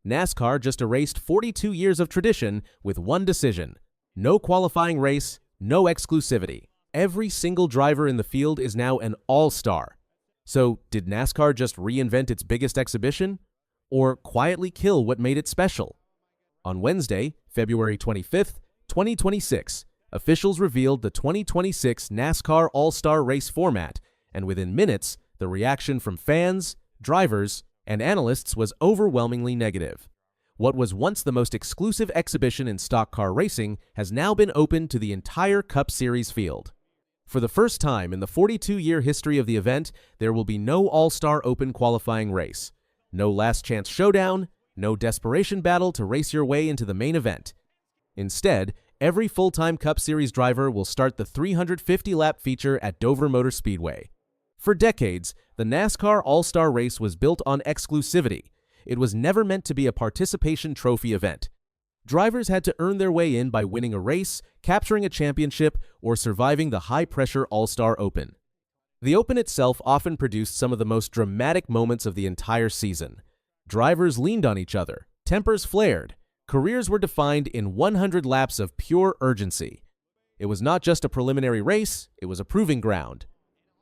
NASCAR just erased 42 years of tradition with one decision. No qualifying race, no exclusivity. Every single driver in the field is now an all-star. So, did NASCAR just reinvent its biggest exhibition? Or quietly kill what made it special? On Wednesday, February 25th, 2026, officials revealed the 2026 NASCAR All-Star Race format, and within minutes, the reaction from fans, drivers, and analysts was overwhelmingly negative. What was once the most exclusive exhibition in stock car racing has now been opened to the entire Cup Series field. For the first time in the 42-year history of the event, there will be no All-Star Open qualifying race, no last-chance showdown, no desperation battle to race your way into the main event. Instead, every full-time Cup Series driver will start the 350-lap feature at Dover Motor Speedway. For decades, the NASCAR All-Star Race was built on exclusivity. It was never meant to be a participation trophy event. Drivers had to earn their way in by winning a race, capturing a championship, or surviving the high-pressure All-Star Open. The Open itself often produced some of the most dramatic moments of the entire season. Drivers leaned on each other, tempers flared, careers were defined in 100 laps of pure urgency. It was not just a preliminary race, it was a proving ground.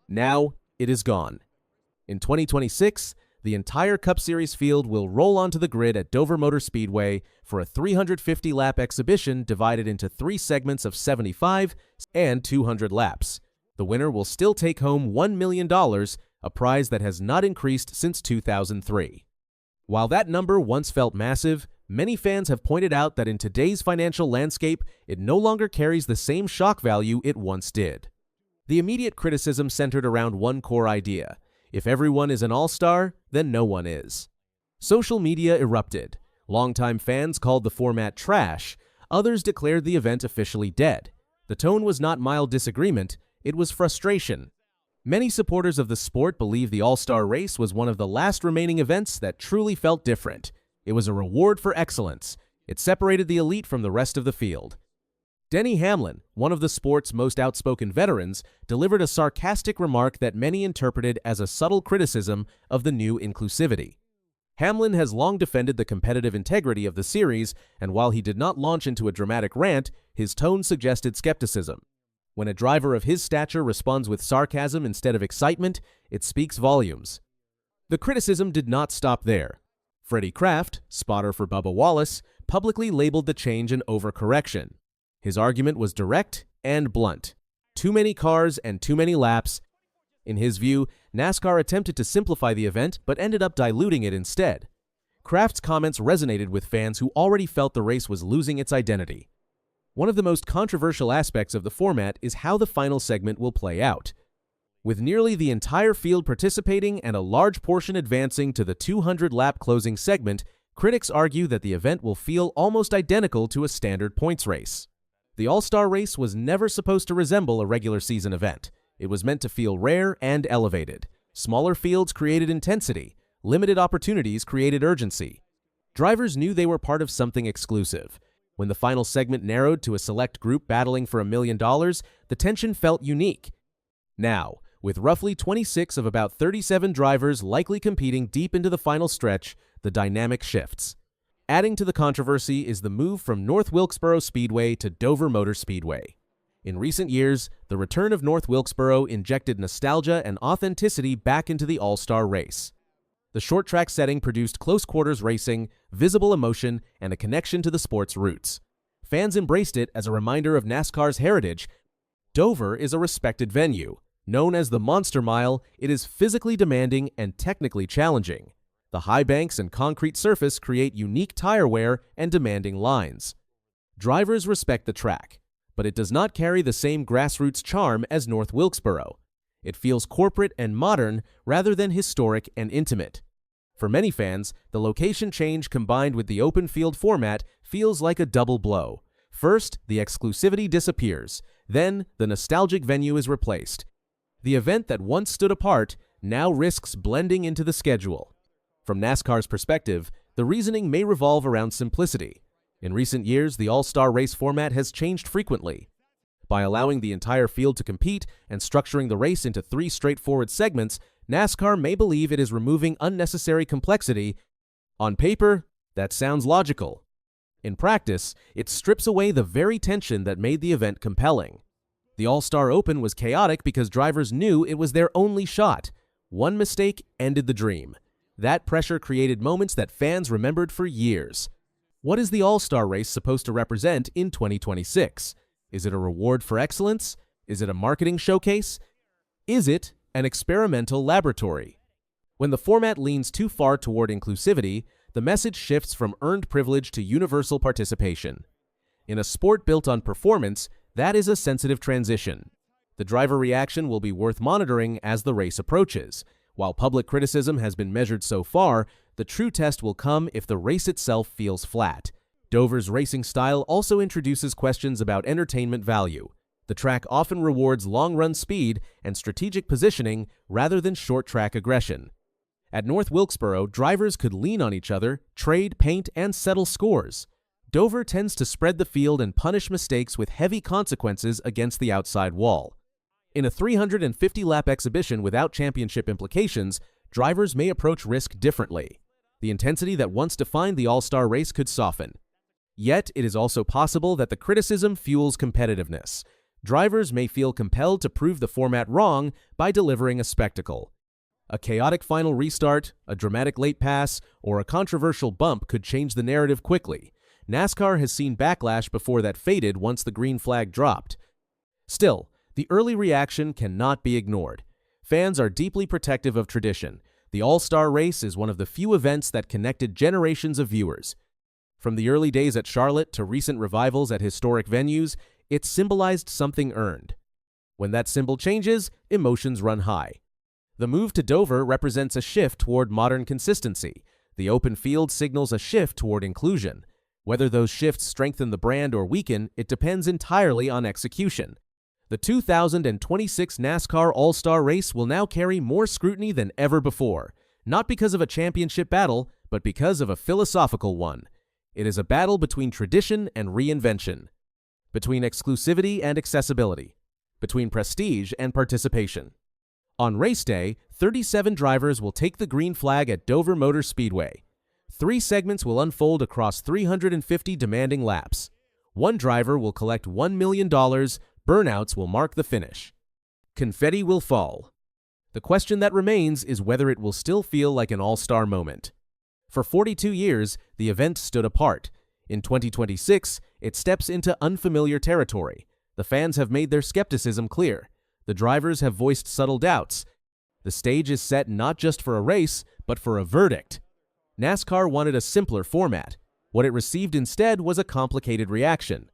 Now, it is gone. In 2026, the entire Cup Series field will roll onto the grid at Dover Motor Speedway for a 350-lap exhibition divided into 3 segments of 75 and 200 laps. The winner will still take home $1 million, a prize that has not increased since 2003. While that number once felt massive, many fans have pointed out that in today's financial landscape, it no longer carries the same shock value it once did. The immediate criticism centered around one core idea: if everyone is an all-star, then no one is. Social media erupted. Longtime fans called the format trash. Others declared the event officially dead. The tone was not mild disagreement, it was frustration. Many supporters of the sport believe the All-Star Race was one of the last remaining events that truly felt different. It was a reward for excellence. It separated the elite from the rest of the field. Denny Hamlin, one of the sport's most outspoken veterans, delivered a sarcastic remark that many interpreted as a subtle criticism of the new inclusivity. Hamlin has long defended the competitive integrity of the series, and while he did not launch into a dramatic rant, his tone suggested skepticism. When a driver of his stature responds with sarcasm instead of excitement, it speaks volumes. The criticism did not stop there. Freddie Kraft, spotter for Bubba Wallace, publicly labeled the change an overcorrection. His argument was direct and blunt. Too many cars and too many laps. In his view, NASCAR attempted to simplify the event but ended up diluting it instead. Kraft's comments resonated with fans who already felt the race was losing its identity. One of the most controversial aspects of the format is how the final segment will play out. With nearly the entire field participating and a large portion advancing to the 200-lap closing segment, critics argue that the event will feel almost identical to a standard points race. The All-Star Race was never supposed to resemble a regular season event. It was meant to feel rare and elevated. Smaller fields created intensity. Limited opportunities created urgency. Drivers knew they were part of something exclusive. When the final segment narrowed to a select group battling for $1 million, the tension felt unique. Now, with roughly 26 of about 37 drivers likely competing deep into the final stretch, the dynamic shifts. Adding to the controversy is the move from North Wilkesboro Speedway to Dover Motor Speedway. In recent years, the return of North Wilkesboro injected nostalgia and authenticity back into the All-Star Race. The short track setting produced close-quarters racing, visible emotion, and a connection to the sport's roots. Fans embraced it as a reminder of NASCAR's heritage. Dover is a respected venue. Known as the Monster Mile, it is physically demanding and technically challenging. The high banks and concrete surface create unique tire wear and demanding lines. Drivers respect the track, but it does not carry the same grassroots charm as North Wilkesboro. It feels corporate and modern rather than historic and intimate. For many fans, the location change combined with the open field format feels like a double blow. First, the exclusivity disappears. Then, the nostalgic venue is replaced. The event that once stood apart now risks blending into the schedule. From NASCAR's perspective, the reasoning may revolve around simplicity. In recent years, the All-Star Race format has changed frequently. By allowing the entire field to compete and structuring the race into 3 straightforward segments, NASCAR may believe it is removing unnecessary complexity. On paper, That sounds logical. In practice, it strips away the very tension that made the event compelling. The All-Star Open was chaotic because drivers knew it was their only shot. One mistake ended the dream. That pressure created moments that fans remembered for years. What is the All-Star Race supposed to represent in 2026? Is it a reward for excellence? Is it a marketing showcase? Is it an experimental laboratory? When the format leans too far toward inclusivity, the message shifts from earned privilege to universal participation. In a sport built on performance, that is a sensitive transition. The driver reaction will be worth monitoring as the race approaches. While public criticism has been measured so far, the true test will come if the race itself feels flat. Dover's racing style also introduces questions about entertainment value. The track often rewards long-run speed and strategic positioning rather than short-track aggression. At North Wilkesboro, drivers could lean on each other, trade paint, and settle scores. Dover tends to spread the field and punish mistakes with heavy consequences against the outside wall. In a 350-lap exhibition without championship implications, drivers may approach risk differently. The intensity that once defined the All-Star Race could soften. Yet, it is also possible that the criticism fuels competitiveness. Drivers may feel compelled to prove the format wrong by delivering a spectacle. A chaotic final restart, a dramatic late pass, or a controversial bump could change the narrative quickly. NASCAR has seen backlash before that faded once the green flag dropped. Still, the early reaction cannot be ignored. Fans are deeply protective of tradition. The All-Star Race is one of the few events that connected generations of viewers. From the early days at Charlotte to recent revivals at historic venues, it symbolized something earned. When that symbol changes, emotions run high. The move to Dover represents a shift toward modern consistency. The open field signals a shift toward inclusion. Whether those shifts strengthen the brand or weaken, it depends entirely on execution. The 2026 NASCAR All-Star Race will now carry more scrutiny than ever before, not because of a championship battle, but because of a philosophical one. It is a battle between tradition and reinvention, between exclusivity and accessibility, between prestige and participation. On race day, 37 drivers will take the green flag at Dover Motor Speedway. 3 segments will unfold across 350 demanding laps. One driver will collect $1 million. Burnouts will mark the finish. Confetti will fall. The question that remains is whether it will still feel like an all-star moment. For 42 years, the event stood apart. In 2026, it steps into unfamiliar territory. The fans have made their skepticism clear. The drivers have voiced subtle doubts. The stage is set not just for a race, but for a verdict. NASCAR wanted a simpler format. What it received instead was a complicated reaction.